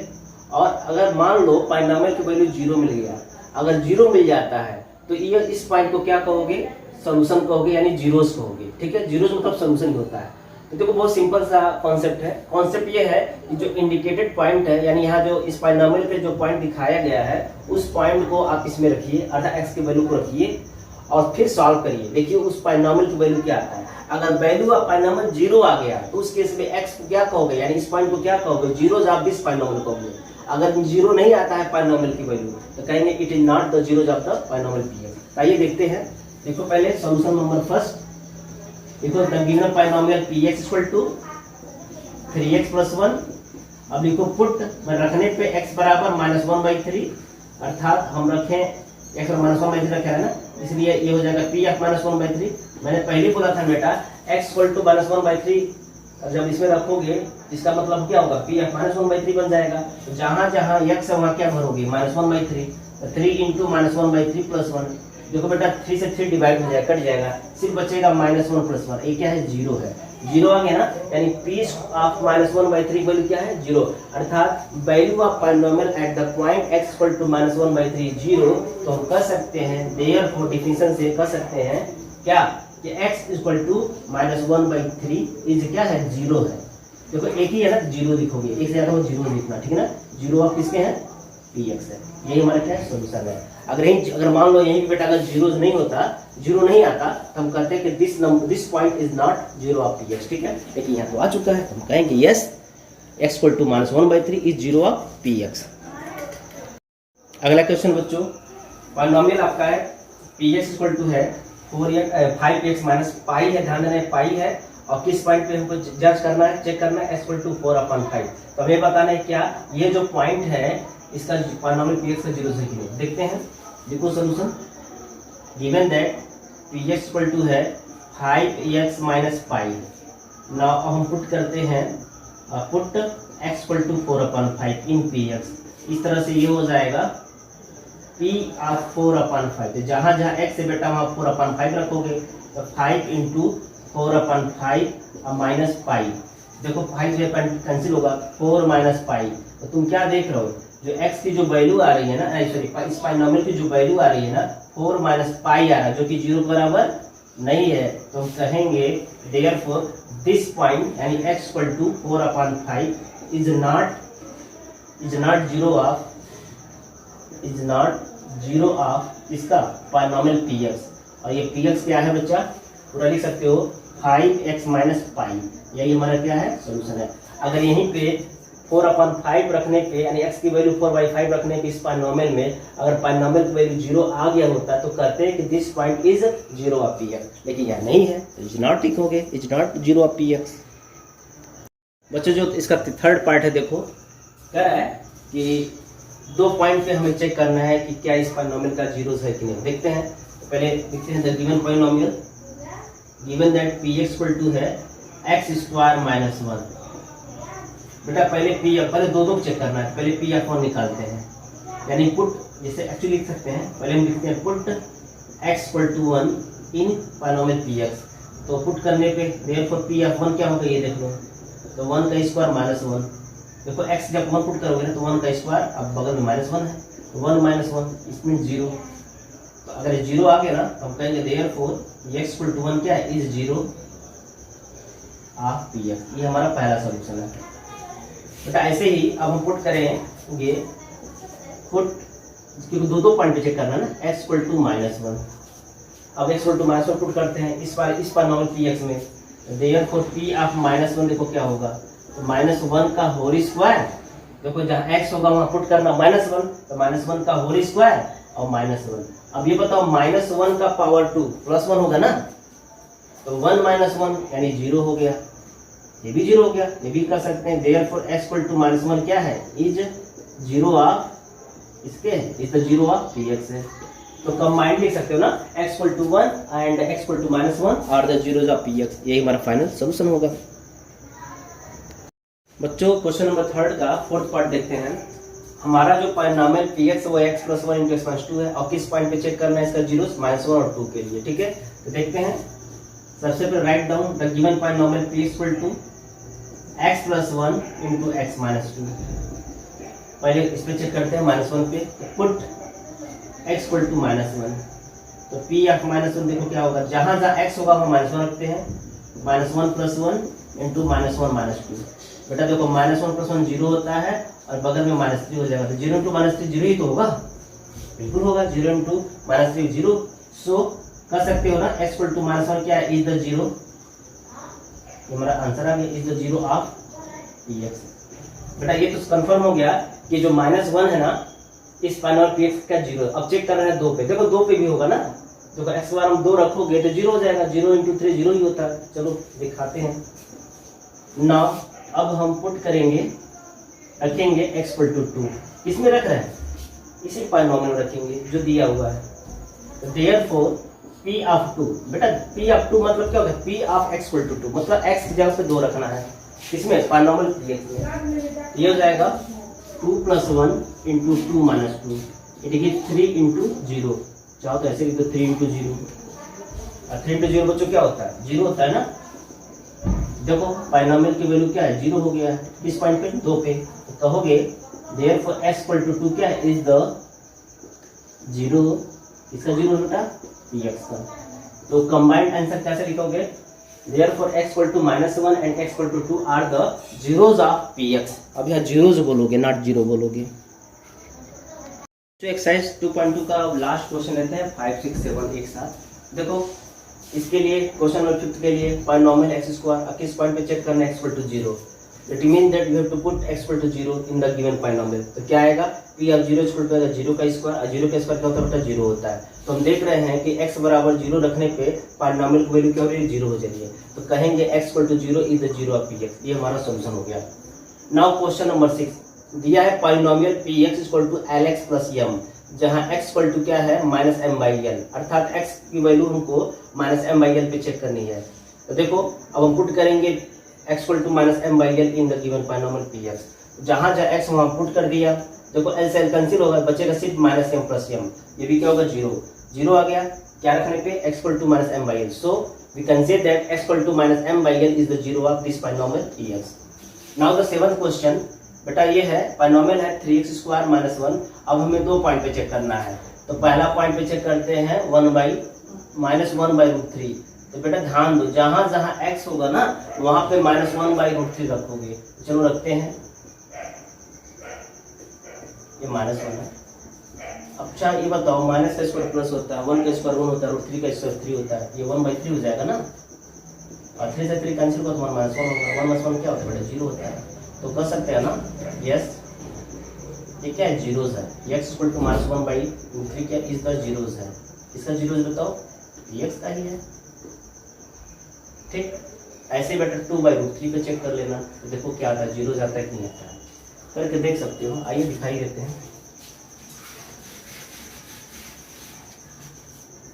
और अगर मान लो पॉलिनोमियल की वैल्यू 0 मिल गया, अगर 0 मिल जाता है तो ये इस पॉइंट को क्या कहोगे, सोल्यूशन कहोगे, यानी जीरोस कहोगे। ठीक है, जीरोस मतलब सोल्यूशन ही होता है। तो देखो बहुत सिंपल सा कॉन्सेप्ट है। कॉन्सेप्ट ये है कि जो इंडिकेटेड पॉइंट है, यानी यहाँ जो इस पॉलिनोमियल पे जो पॉइंट दिखाया गया है उस पॉइंट को आप इसमें रखिए, अर्थात एक्स की वैल्यू को रखिए और फिर सॉल्व करिए। देखिए उस पॉलिनोमियल की वैल्यू क्या आता है। अगर वैल्यू ऑफ पॉलिनोमियल जीरो आ गया तो उस केस में एक्स को क्या कहोगे, यानी इस पॉइंट को क्या कहोगे, जीरोस ऑफ दिस पॉलिनोमियल कहोगे। अगर जीरो नहीं आता है पॉलिनोमियल की वैल्यू तो कहेंगे it is not the zeros of the polynomial p x. आइए देखते हैं। देखो पहले सॉल्यूशन नंबर फर्स्ट, देखो the given polynomial p x equal to 3x + 1। अब लिखो पुट में रखने पे x बराबर -1/3, अर्थात हम रखें x और -1/3 रखे है ना, इसलिए ये हो जाएगा p of -1/3। मैंने पहले बोला था बेटा x = -1/3, और जब इसमें रखोगे इसका मतलब क्या होगा, p of -1/3 बन जाएगा। तो जहां जहां x है वहां क्या भरोगे, -1/3, तो 3 × -1/3 + 1। देखो बेटा 3 से 3 डिवाइड हो जाएगा, कट जाएगा, सिर्फ बचेगा -1 + 1। ये क्या है, जीरो है। जीरो आ गया ना, यानी p of -1/3 वैल्यू क्या है, जीरो। अर्थात value of polynomial at the point x = -1/3 zero. तो हम कह सकते हैं, देयरफॉर डेफिनेशन से कह सकते हैं क्या कि x = -1/3 इज क्या है, जीरो है। देखो एक ही है ना, जीरो लिखोगे, एक से ज्यादा हो जीरो लिखना, ठीक है ना। जीरो ऑफ किसके हैं, px है। यही हमारा क्या है, सोल्यूशन है। अगर मान लो यहीं पे बेटा अगर जीरो नहीं होता, जीरो नहीं आता, तो हम कहते हैं कि this point is not zero of px। ठीक है, लेकिन यहाँ तो आ चुका है, हम कहेंगे yes x = -1/3 is zero of px। अगला क्वेश्चन बच्चों, पॉलिनोमियल आपका है px = है 5x - पाई है, ध्यान देना पाई है, और किस पॉइंट पे हमको जज करना है, चेक करना है, x = 4/5। तो हमें बताना है क्या ये जो पॉइंट है इसका पॉलिनोमियल px का जीरो से कि नहीं। देखते हैं, देखो सॉल्यूशन। गिवन दैट px = है 5x - पाई। नाउ अब हम पुट करते हैं, पुट x = 4/5 इन px। इस तरह से ये हो जाएगा p of 4/5। तो जहां जहां x से बेटा वहां 4/5 रखोगे, तो 5 × 4/5 - पाई। देखो 5 से कैंसिल होगा, 4 - पाई। तो तुम क्या देख रहे हो, जो x की जो वैल्यू आ रही है ना, सॉरी इस पॉलिनोमियल की जो वैल्यू आ रही है ना 4 - पाई आ रहा है, जो कि जीरो बराबर नहीं है। तो हम कहेंगे देयरफॉर दिस पॉइंट यानी x = 4/5 is not zero of इसका पॉलिनोमियल px। और ये px क्या है बच्चा, पूरा लिख सकते हो 5x - पाई। यही हमारा क्या है, सोल्यूशन है। अगर यहीं पे 4/5 रखने पे, यानी x की वैल्यू 4/5 रखने पे इस पॉलिनोमियल में अगर पॉलिनोमियल की वैल्यू जीरो आ गया होता तो कहते हैं कि this point is zero of px, लेकिन यहाँ नहीं है तो इज नॉट लिखोगे, is not zero of px। बच्चों जो इसका थर्ड पार्ट है, देखो कह रहा है कि दो पॉइंट पे हमें चेक करना है कि क्या इस पॉलिनोमियल का जीरो है कि नहीं। देखते हैं, तो पहले देखते हैं the given polynomial, given that px = है x² - 1। बेटा पहले पहले दो चेक करना है, पहले p of 1 निकालते हैं, यानी पुट, जैसे एक्चुअली लिख सकते हैं, पहले हम लिखते हैं पुट x = 1 इन पॉलिनोमियल px। तो पुट करने पे देयरफॉर p of 1 क्या होगा, ये देख लो, तो 1 का स्क्वायर - 1। देखो x जब 1 पुट करोगे ना तो 1 का स्क्वायर, अब बगल में -1 है, तो 1 - 1 इसमें जीरो। तो अगर ये जीरो आ गया ना तो हम कहेंगे देयरफॉर x = 1 क्या है, इज जीरो ऑफ px। ये हमारा पहला सोल्यूशन है बेटा। ऐसे ही अब हम पुट करेंगे, पुट क्योंकि दो पॉइंट पे चेक करना है ना, x = -1। अब x = -1 पुट करते हैं इस पॉलिनोमियल px में, देयरफॉर p of -1 देखो क्या होगा, तो -1 का होल स्क्वायर। देखो जहाँ x होगा वहां पुट करना -1, तो -1 का होल स्क्वायर और -1। अब ये बताओ -1 का पावर 2 +1 होगा ना, तो 1 - 1 यानी जीरो हो गया, ये भी जीरो हो गया, ये भी कर सकते हैं। देयरफॉर x = -1 क्या है, इज जीरो ऑफ इसके, is the zero of px है। तो कंबाइंड लिख सकते हो ना, x = 1 and x = -1 are the zeros of px। यही हमारा फाइनल सोल्यूशन होगा। बच्चों क्वेश्चन नंबर थर्ड का फोर्थ पार्ट देखते हैं। हमारा जो पॉलिनोमियल px वो x + 1 × x - 2 है, और किस पॉइंट पे चेक करना है इसका जीरोस, -1 और 2 के लिए। ठीक है, तो देखते हैं। सबसे पहले write down the given polynomial p = x + 1 × x - 2। पहले इस पे चेक करते हैं -1 पे, पुट x = -1। तो पी ऑफ -1 देखो क्या होगा, जहां जहां x होगा वहां -1 रखते हैं, -1 + 1 इंटू -1 -2। बेटा देखो -1 + 1 0 होता है और बगल में -3 हो जाएगा, तो 0 इंटू -3 0 ही तो होगा, बिल्कुल होगा, 0 इंटू -3 0। सो कर सकते हो ना x = -1 क्या है, इज द 0, ये हमारा आंसर आ गया, इज द 0 ऑफ px। बेटा ये तो कंफर्म हो गया कि जो -1 है ना इस पॉइनॉमियल px का 0। अब चेक कर रहे हैं 2 पे, देखो 2 पे भी होगा ना, देखो x बार हम 2 रखोगे तो 0 हो जाएगा, 0 इंटू 3 0 ही होता है। चलो दिखाते हैं। नाउ अब हम पुट करेंगे, रखेंगे x = 2, किसमें रख रहे हैं, इसी पॉलिनोमियल में रखेंगे जो दिया हुआ है। तो देयरफॉर p ऑफ 2, बेटा p ऑफ 2 मतलब क्या होगा, p ऑफ x = 2 मतलब x की जगह पे 2 रखना है, किसमें, पॉलिनोमियल px में। ये हो जाएगा 2 + 1 इंटू 2 - 2, इट इज 3 इंटू 0, चाहो तो ऐसे भी तो 3 इंटू 0, और 3 इंटू 0 बच्चों क्या होता है, 0 होता है ना। देखो पॉलिनोमियल की वैल्यू क्या है, 0 हो गया है, किस पॉइंट पे, 2 पे। तो कहोगे देयरफॉर x = 2 क्या है, इज द 0, इसका 0 बेटा px का। तो कंबाइंड आंसर कैसे लिखोगे, therefore x = -1 and x = 2 are the zeros of px। अब यहाँ zeros बोलोगे, नॉट 0 बोलोगे। तो एक्सरसाइज 2.2 का लास्ट क्वेश्चन लेते हैं, 5 6 7 एक साथ। देखो इसके लिए क्वेश्चन नंबर 5 के लिए पॉलिनोमियल x², किस पॉइंट पे चेक करना है, x = 0। It mean that you have to put x = 0 in the given polynomial. तो क्या आएगा, p ऑफ 0 = 0 का स्क्वायर, और 0 का स्क्वायर क्या होता है बेटा, 0 होता है। तो हम देख रहे हैं कि x = 0 रखने पे पॉलिनोमियल की वैल्यू क्या हो रही है, 0 हो जा रही है। तो कहेंगे x = 0 is the 0 of px। ये हमारा सॉल्यूशन हो गया। नाउ क्वेश्चन नंबर 6 दिया है पॉलिनोमियल px = lx + m, जहां x = क्या है, -m/l, अर्थात x की वैल्यू हमको -m/l पे चेक करनी है। तो देखो अब हम पुट करेंगे x = -m/l in the given polynomial px। जहां जहां x वहां पुट कर दिया, देखो l से l कैंसिल होगा, बचेगा सिर्फ -m + m, ये भी क्या होगा, 0 0 आ गया, क्या रखने पे, x = -m/l। So we can say that x = -m/l is the 0 of this polynomial px। Now the 7th question, बेटा ये है पॉलिनोमियल है 3x² - 1। अब हमें 2 पॉइंट पे चेक करना है। तो पहला पॉइंट पे चेक करते हैं -1/√3। तो बेटा ध्यान दो, जहां जहां x होगा ना वहां पे -1/√3 रखोगे। चलो रखते हैं, ये -1 है। अच्छा ये बताओ, माइनस का स्क्वायर प्लस होता है, 1 का स्क्वायर 1 होता है, √3 का स्क्वायर 3 होता है, ये 1/3 हो जाएगा ना, और 3 से 3 कैंसिल होगा तो -1 होगा। 1 - 1 क्या होता है बेटा, 0 होता है। तो कर सकते हैं ना, यस ये क्या है, जीरोज है। x = -1/√3 क्या, इसका जीरोज है, इसका जीरोज बताओ, x का ही है। ठीक, ऐसे बेटा 2/√3 पे चेक कर लेना, तो देखो क्या आता है, जीरोज आता है कि नहीं आता है, करके देख सकते हो। आइए दिखाई देते हैं,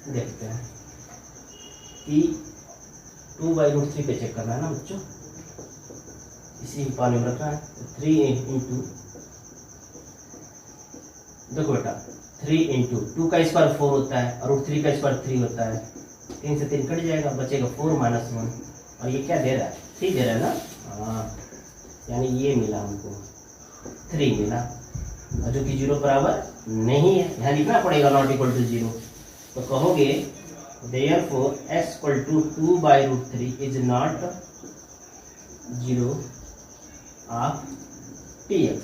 देखते हैं कि 2/√3 पे चेक करना है ना बच्चों, इसी पानी में रखना है। 3 इंटू, देखो बेटा 3 इंटू 2 का स्क्वायर 4 होता है और √3 का स्क्वायर 3 होता है, 3 से 3 कट जाएगा, बचेगा 4 - 1। और ये क्या दे रहा है, 3 दे रहा है ना, हाँ, यानी ये मिला हमको 3 मिला, और जो कि 0 बराबर नहीं है, यहाँ लिखना पड़ेगा नॉट इक्वल टू 0। तो कहोगे therefore x = 2/√3 is not 0 of px।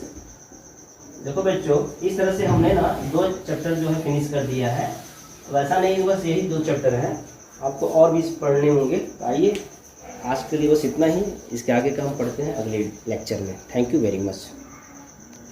देखो बच्चों इस तरह से हमने ना 2 चैप्टर जो है फिनिश कर दिया है। तो ऐसा नहीं बस यही 2 चैप्टर हैं, आपको और भी पढ़ने होंगे। तो आइए आज के लिए बस इतना ही, इसके आगे का हम पढ़ते हैं अगले लेक्चर में। Thank you very much.